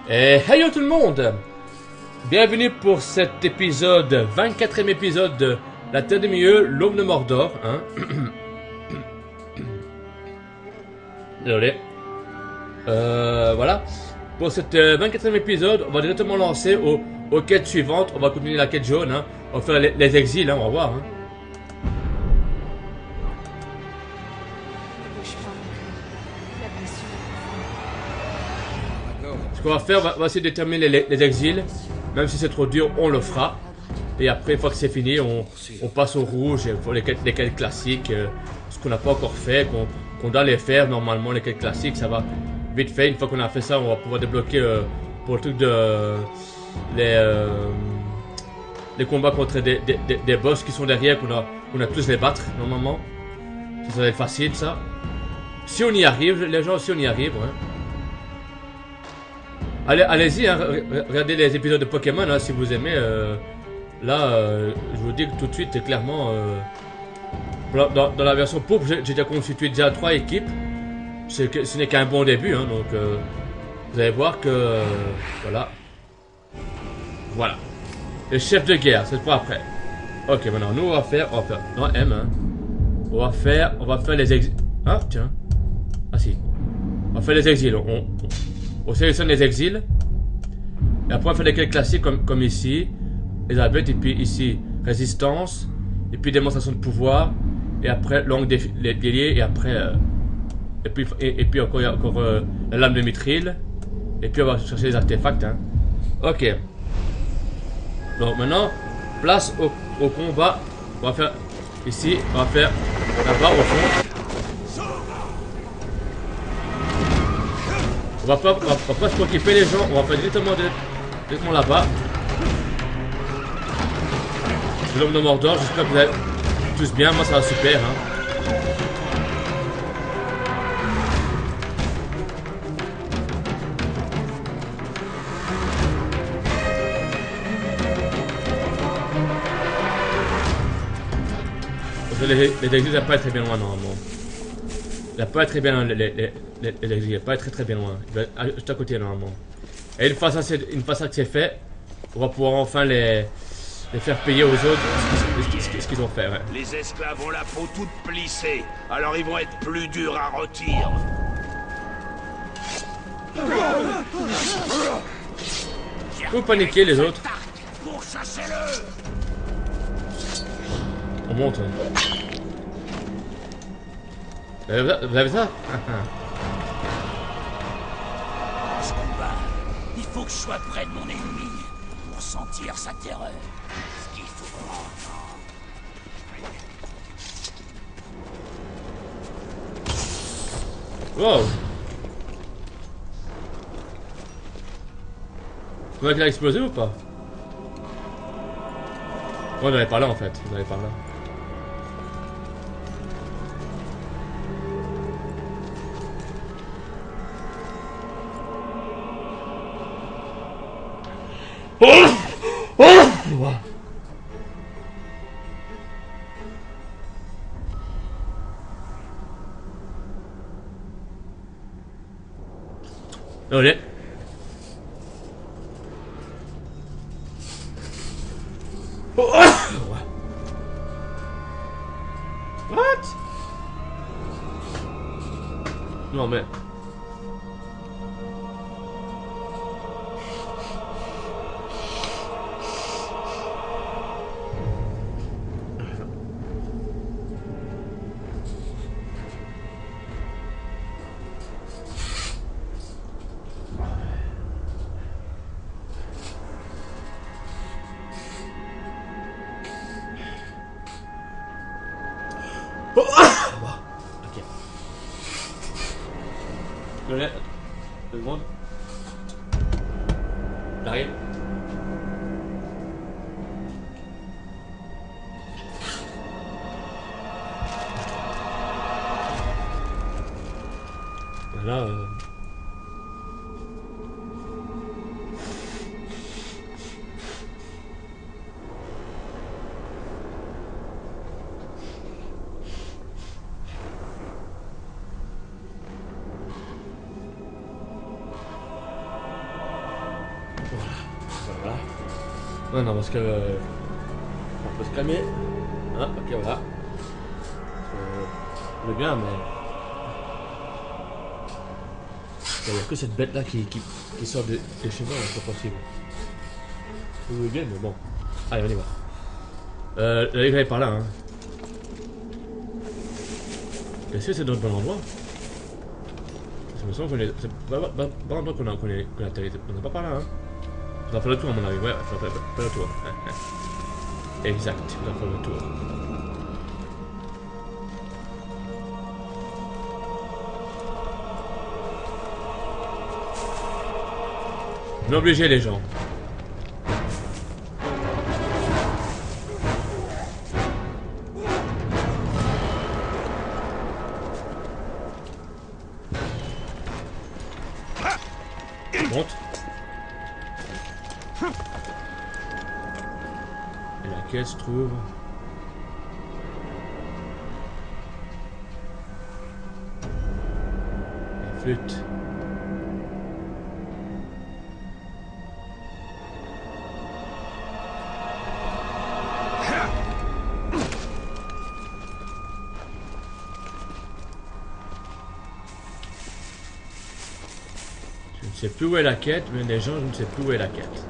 Et hello tout le monde! Bienvenue pour cet épisode, 24e épisode de La Terre des Milieux, l'Aube de Mordor, hein. Désolé. Voilà. Pour cet 24e épisode, on va directement lancer aux quêtes suivantes. On va continuer la quête jaune, hein. On va faire les exils, hein, on va voir, hein. Ce qu'on va faire, on va essayer de terminer les exils. Même si c'est trop dur, on le fera. Et après, une fois que c'est fini, on passe au rouge pour les quêtes classiques. Ce qu'on n'a pas encore fait, qu'on doit les faire normalement, les quêtes classiques, ça va vite fait. Une fois qu'on a fait ça, on va pouvoir débloquer pour le truc de les combats contre des boss qui sont derrière, qu'on a tous les battre normalement. Ça va être facile, ça. Si on y arrive, les gens, si on y arrive, ouais. Allez-y, hein, regardez les épisodes de Pokémon, hein, si vous aimez. Je vous dis que tout de suite, clairement, dans la version pourpre, j'ai déjà constitué déjà 3 équipes. Ce n'est qu'un bon début, hein, donc vous allez voir que voilà. Voilà. Le chef de guerre, c'est pour après. Ok, maintenant, nous on va faire non, M, hein. On va faire les exils. Ah, tiens. Ah si. On va faire les exils. On sélectionne les exils. Et après on fait des quêtes classiques comme ici. Elisabeth, et puis ici résistance. Et puis démonstration de pouvoir. Et après langue des guerriers. Et après et puis encore la lame de mithril. Et puis on va chercher les artefacts, hein. Ok. Donc maintenant, place au combat. On va faire ici. On va faire là-bas au fond. On va pas se préoccuper les gens, on va faire directement là-bas. L'Homme de Mordor, j'espère que vous allez tous bien, moi ça va super, hein. Les exils, ça va pas être très bien loin normalement. Il va pas être très bien loin, les exils, il va pas être très bien loin. Il va être juste à côté normalement. Et une fois ça que c'est fait, on va pouvoir enfin les faire payer aux autres ce qu'ils ont fait. Ouais. Les esclaves ont la peau toute plissée, alors ils vont être plus durs à rôtir. Faut paniquer les autres. On monte. Vous avez ça? Ce combat, il faut que je sois près de mon ennemi pour sentir sa terreur. Ce qu'il faut prendre. Wow. Vous voyez qu'il a explosé ou pas? Ouais, vous allez par là en fait. Vous allez par là. Allez. What? Non mais. Ok. Là, 2 secondes. J'arrive. Voilà. Non, non, parce que. On peut se calmer. Ah, ok, voilà. On est bien, mais. Il n'y a que cette bête là qui sort de chez moi, c'est pas possible. Vous bien, mais bon. Allez, on y va. La livre est par là, hein. Est-ce que c'est dans le bon endroit? Ça me semble qu'on est. C'est pas l'endroit qu'on a atterri. On n'est pas par là, hein. Ça va faire le tour, à mon avis. Ouais, ça va faire le tour. Exact, ça va faire le tour. M'obliger les gens. Monte. Et la caisse se trouve. La flûte. Je ne sais plus où est la quête, mais les gens, je ne sais plus où est la quête.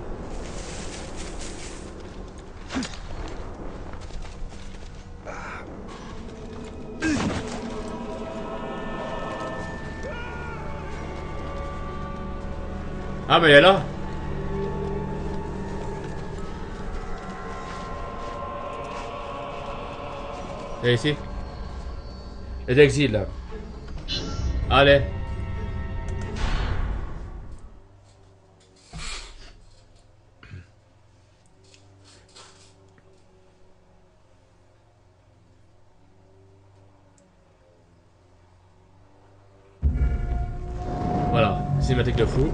Ah, mais elle est là. Elle est ici. Les exils, là. Allez. Voilà, cinématique de fou.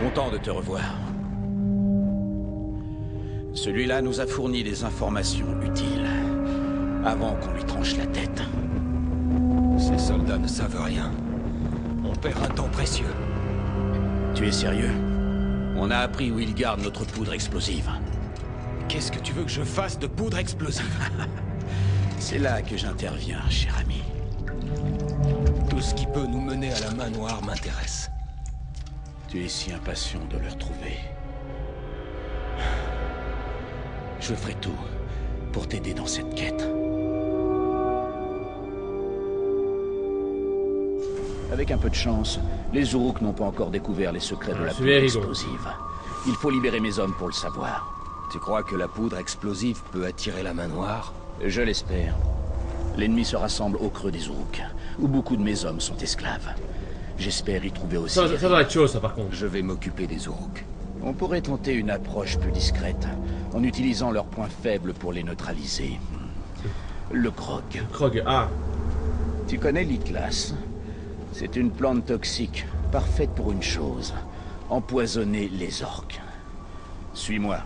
Content de te revoir. Celui-là nous a fourni des informations utiles avant qu'on lui tranche la tête. Ces soldats ne savent rien. On perd un temps précieux. Tu es sérieux? On a appris où il garde notre poudre explosive. Qu'est-ce que tu veux que je fasse de poudre explosive? C'est là que j'interviens, cher ami. Tout ce qui peut nous mener à la main noire m'intéresse. Tu es si impatient de le retrouver. Je ferai tout pour t'aider dans cette quête. Avec un peu de chance, les Uruk n'ont pas encore découvert les secrets de la poudre explosive. Il faut libérer mes hommes pour le savoir. Tu crois que la poudre explosive peut attirer la main noire? Je l'espère. L'ennemi se rassemble au creux des Uruk, où beaucoup de mes hommes sont esclaves. J'espère y trouver aussi... Ça doit être chaud, ça, par contre. Je vais m'occuper des Uruk. On pourrait tenter une approche plus discrète, en utilisant leurs points faibles pour les neutraliser. Le grog. Krog, ah. Tu connais l'Itlas? C'est une plante toxique, parfaite pour une chose. Empoisonner les orques. Suis-moi.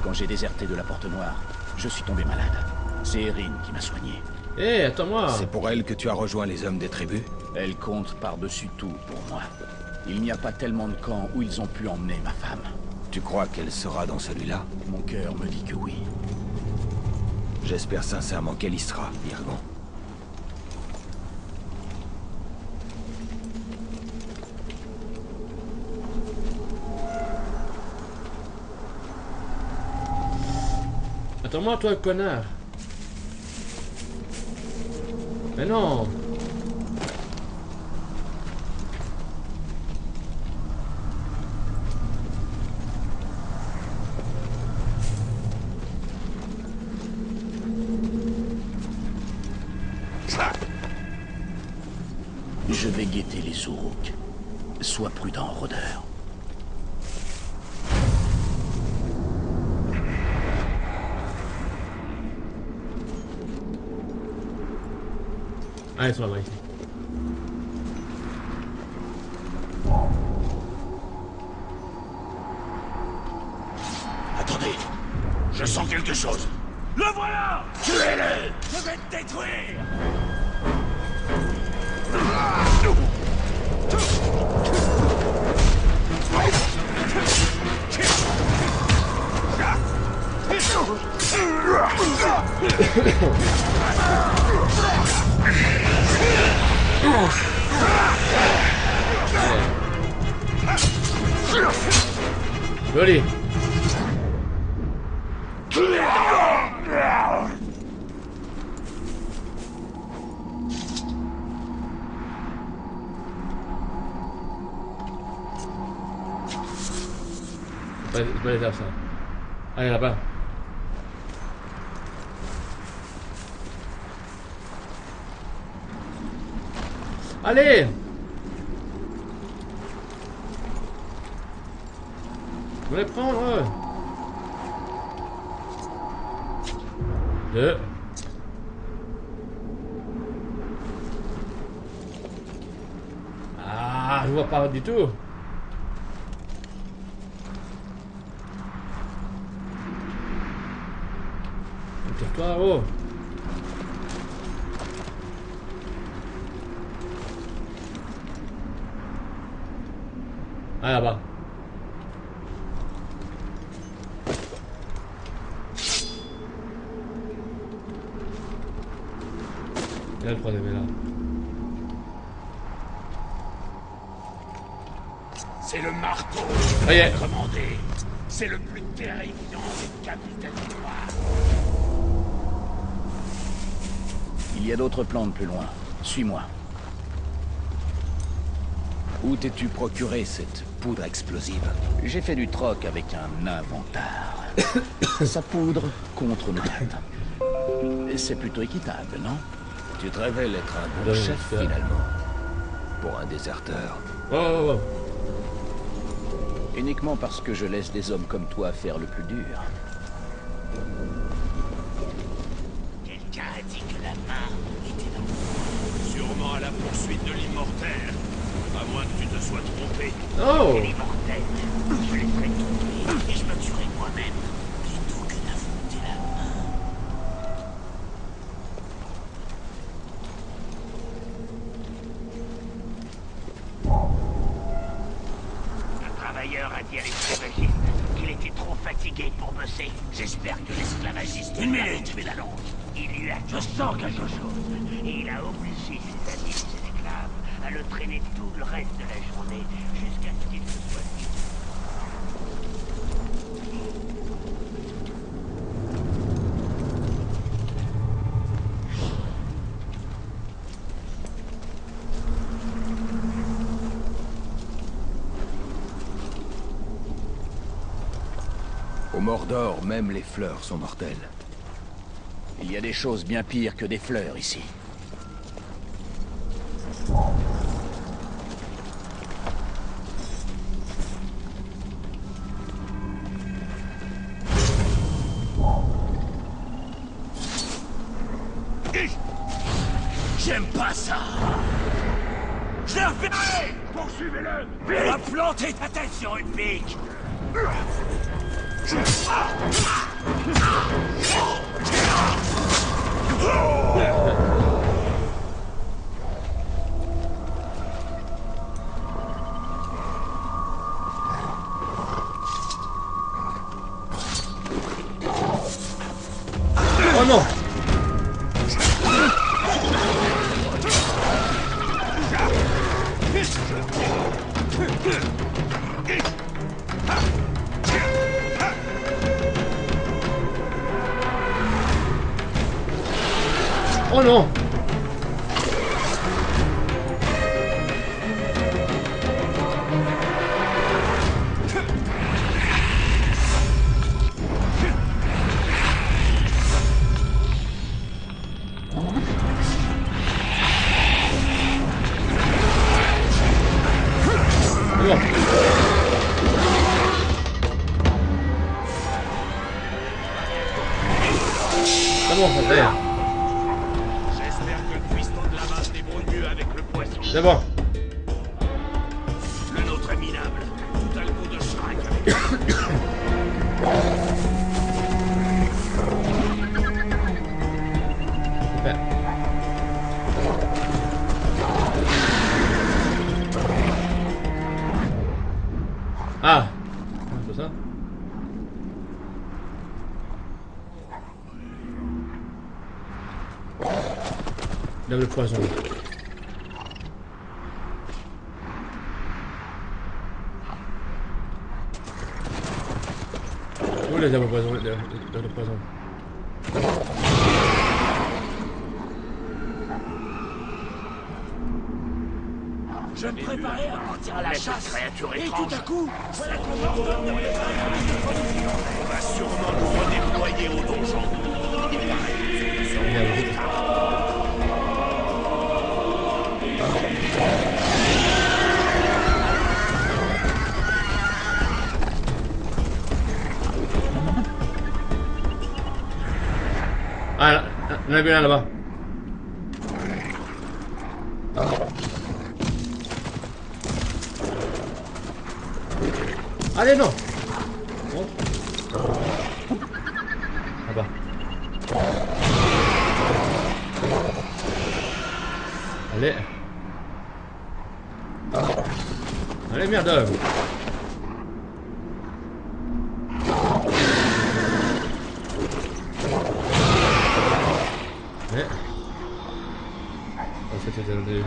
Quand j'ai déserté de la Porte Noire, je suis tombé malade. C'est Erin qui m'a soigné. Hé, attends-moi. C'est pour elle que tu as rejoint les hommes des tribus? Elle compte par-dessus tout pour moi. Il n'y a pas tellement de camps où ils ont pu emmener ma femme. Tu crois qu'elle sera dans celui-là? Mon cœur me dit que oui. J'espère sincèrement qu'elle y sera, Irgon. Attends-moi, toi, connard. Mais non. Je vais guetter les Uruk. Sois prudent, rôdeur. Ah, ils sont là-bas ici. Attendez, je sens quelque chose. Le voilà! Tuez-le! Je vais te détruire! Joli. C'est pas les ça. Allez là-bas. Allez! Je vais les prendre. Deux. Ah, je vois pas du tout. Tire-toi, oh. Ah, là-bas. Il y a le troisième est là. C'est le marteau Ça y est. commandé. C'est le plus terrifiant des capitaines noirs. Il y a d'autres plantes plus loin. Suis-moi. Où t'es-tu procuré cette poudre explosive? J'ai fait du troc avec un inventard. Sa poudre contre nos têtes. C'est plutôt équitable, non? Tu te révèles être un bon chef, finalement. Pour un déserteur. Oh. Uniquement parce que je laisse des hommes comme toi faire le plus dur. Quelqu'un a dit que la main était dans le... Sûrement à la poursuite de l'immortel. À moins que tu te sois trompé. Oh. L'immortel, je l'ai fait tomber et je me tuerai moi-même plutôt que d'affronter la main. Un travailleur a dit à l'esclavagiste qu'il était trop fatigué pour bosser. J'espère que l'esclavagiste... Une minute, mais la longue. Il lui a... Je sens quelque chose. Et il a obligé ses amis et ses esclaves à le traîner tout le reste de la journée jusqu'à ce qu'il se soit tué. Au Mordor, même les fleurs sont mortelles. Il y a des choses bien pires que des fleurs ici. J'aime pas ça. Je le reverrai. Poursuivez-le. On va planter ta tête sur une pique. Oh non. Oh non. C'est bon, ça fait. J'espère que le cuistot de la main se débrouille mieux avec le poisson. C'est bon. Le nôtre est minable. Tout a le goût de Shrek avec Dans le poison. Où les dames au poison? Dans le poison. Je me préparais à partir à la chasse. Et tout à coup, voilà qu'on m'ordonne de me préparer. On va sûrement nous redéployer au donjon. Ah, là, il y en a bien un là-bas. Allez, non. Bon. Là-bas. Allez. Allez, merde. Eh. Oh, c'était un des...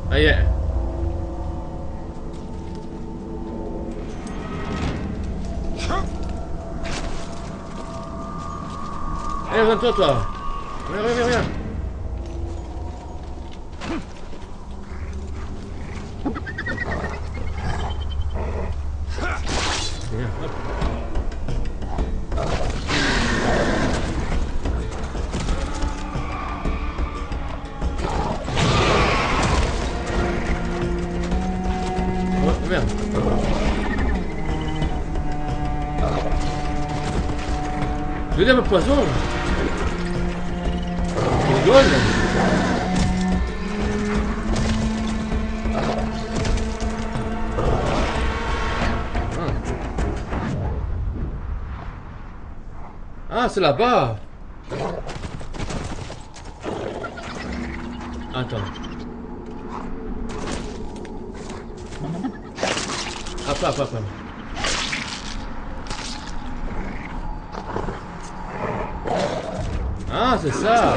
Ah yeah. Allez, reviens-toi, toi. Viens. Bien, hop. Oh, merde. Deuxième poison. Il rigole. Ah, c'est là-bas. Attends. Hop. Ah, c'est ça.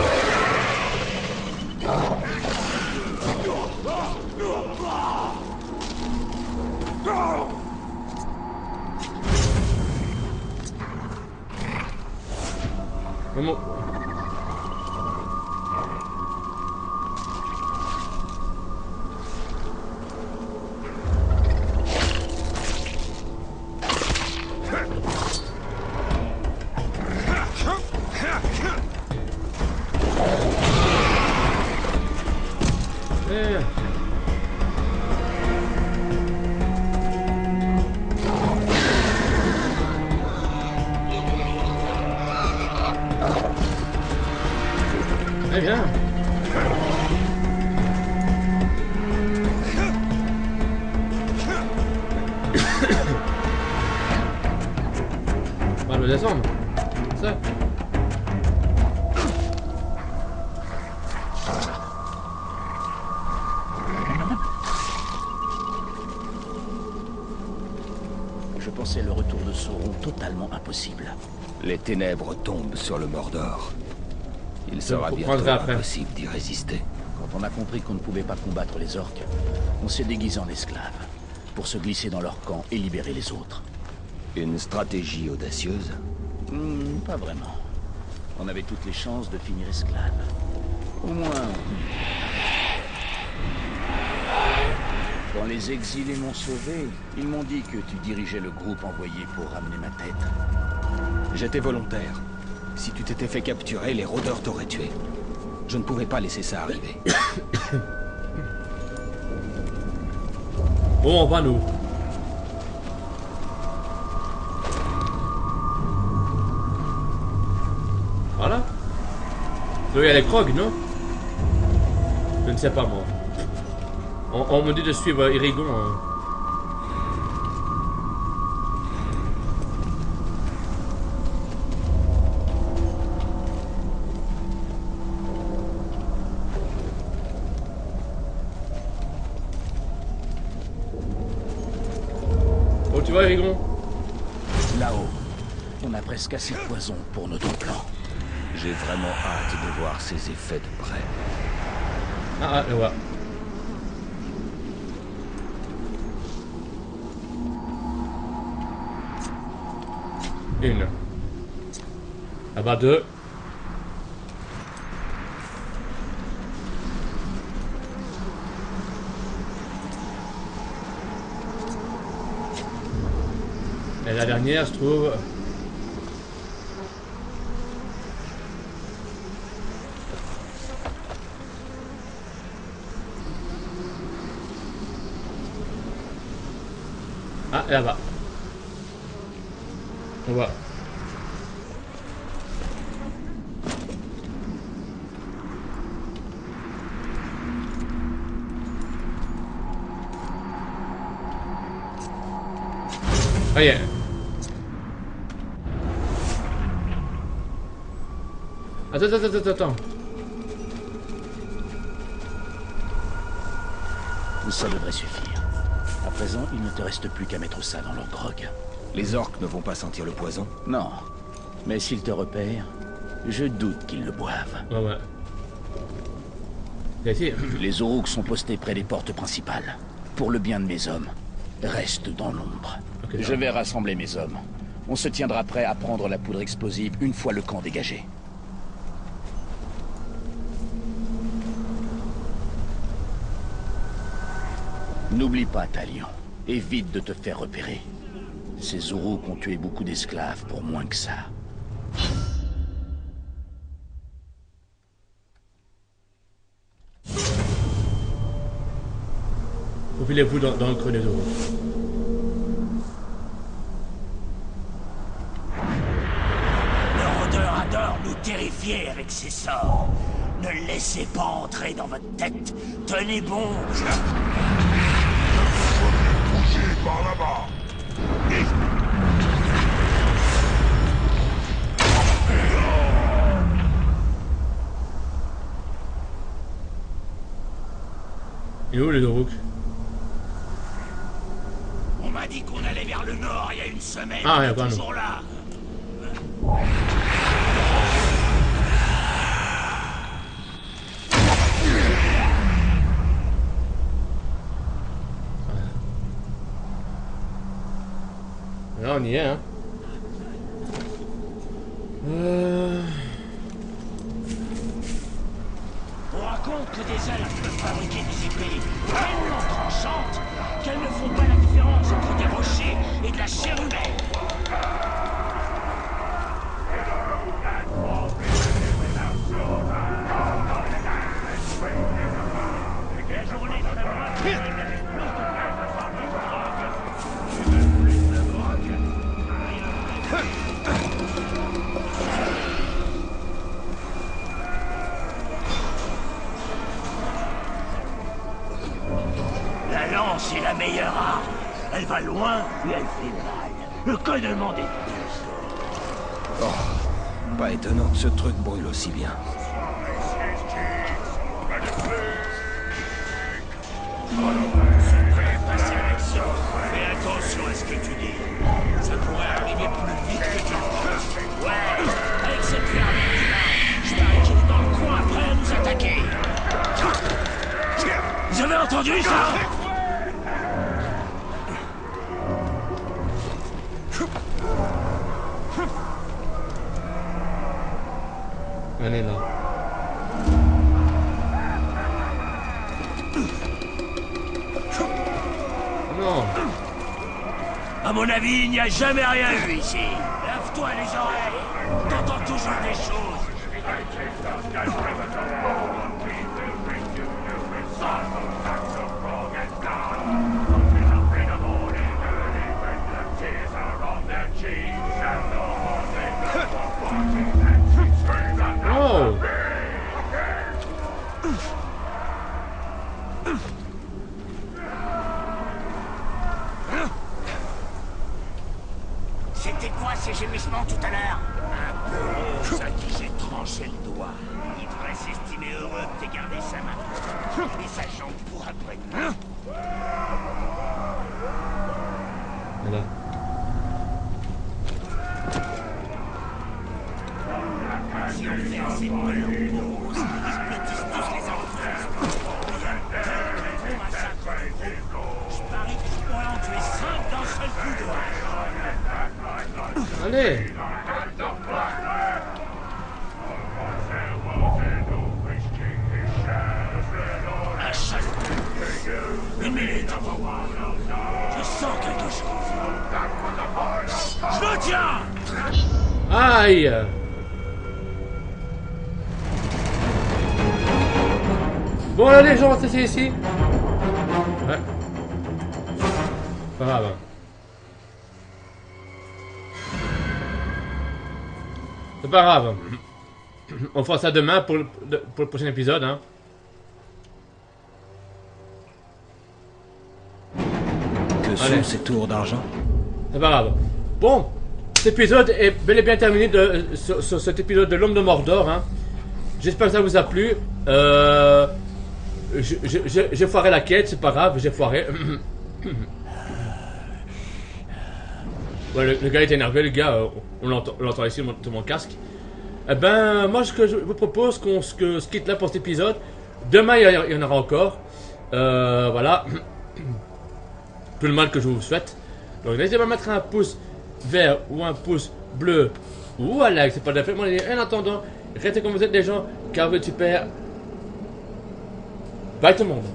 Comment... Eh bien. On va le descendre. Ça. Je pensais le retour de Sauron totalement impossible. Les ténèbres tombent sur le Mordor. Il sera bientôt comprendrai après. impossible d'y résister. Quand on a compris qu'on ne pouvait pas combattre les orques, on s'est déguisé en esclaves pour se glisser dans leur camp et libérer les autres. Une stratégie audacieuse. Pas vraiment. On avait toutes les chances de finir esclaves. Au moins... Quand les exilés m'ont sauvé, ils m'ont dit que tu dirigeais le groupe envoyé pour ramener ma tête. J'étais volontaire. Si tu t'étais fait capturer, les rôdeurs t'auraient tué. Je ne pouvais pas laisser ça arriver. Bon, on va nous. Voilà. Donc il y a les crocs, non? Je ne sais pas moi. On me dit de suivre Irigon. Tu vois, Rigon? Là-haut, on a presque assez de poison pour notre plan. J'ai vraiment hâte de voir ses effets de près. Ah, le voilà. Une. Là-bas, deux. Et la dernière se trouve. Ah, là-bas. On voit. Ah, yeah. Attends. Ça devrait suffire. À présent, il ne te reste plus qu'à mettre ça dans leur drogue. Les orques ne vont pas sentir le poison? Non. Mais s'ils te repèrent, je doute qu'ils le boivent. Ouais. Ici. Les Uruks sont postés près des portes principales. Pour le bien de mes hommes, reste dans l'ombre. Okay, je vais rassembler mes hommes. On se tiendra prêt à prendre la poudre explosive une fois le camp dégagé. N'oublie pas, Talion. Évite de te faire repérer. Ces Uruks ont tué beaucoup d'esclaves pour moins que ça. Faufilez-vous dans le creux des eaux. Le rôdeur adore nous terrifier avec ses sorts. Ne le laissez pas entrer dans votre tête. Tenez bon. Par là-bas. Et où les Uruks? On m'a dit qu'on allait vers le nord il y a une semaine. Ah, on ouais, est pardon. toujours là. Là, on y est, hein. On raconte que des elfes peuvent fabriquer des épées tellement tranchantes qu'elles ne font pas la différence entre des rochers et de la chair humaine. La journée serait moite, mais il y avait plus de place à sortir de drogue. Tu veux plus de drogue? La lance est la meilleure arme. Elle va loin et elle fait mal. Que demander de plus? Oh, pas étonnant que ce truc brûle aussi bien. Passer à l'action. Fais attention à ce que tu dis. Ça pourrait arriver plus vite que tu le penses. Ouais, avec cette ferme là, je parie qu'il est dans le coin prêt à nous attaquer. Vous avez entendu ça? On est là. Non. À mon avis, il n'y a jamais rien eu ici. Lave-toi les oreilles. T'entends toujours des choses. Oh. C'était quoi ces gémissements tout à l'heure? Un bourreau à qui j'ai tranché le doigt. Il devrait s'estimer heureux que t'aies gardé sa main. Et sa jambe pour après. Voilà. ces bleus pauvres, ils blottissent tous les enfants. Gros massacre de gros. Je parie que je pourrais en tuer 5 d'un seul coup de hache. Allez. À chaque coup. Une minute. Je sens quelque chose. Je le tiens. Aïe. Bon allez, je rentre ici. Ouais. Pas grave. C'est pas grave. On fera ça demain pour le prochain épisode. Hein. Que sont Allez. ces tours d'argent? C'est pas grave. Bon, cet épisode est bel et bien terminé sur cet épisode de l'Homme de Mordor. Hein. J'espère que ça vous a plu. J'ai foiré la quête, c'est pas grave, j'ai foiré. Ouais, le gars est énervé, le gars, on l'entend ici sur mon casque. Eh ben, moi, ce que je vous propose, qu'on se quitte là pour cet épisode. Demain, il y en aura encore. Voilà. Tout le mal que je vous souhaite. Donc, n'hésitez pas à mettre un pouce vert ou un pouce bleu ou un like, c'est pas de la fête. Moi, en attendant, restez comme vous êtes des gens, car vous êtes super. Bye tout le monde.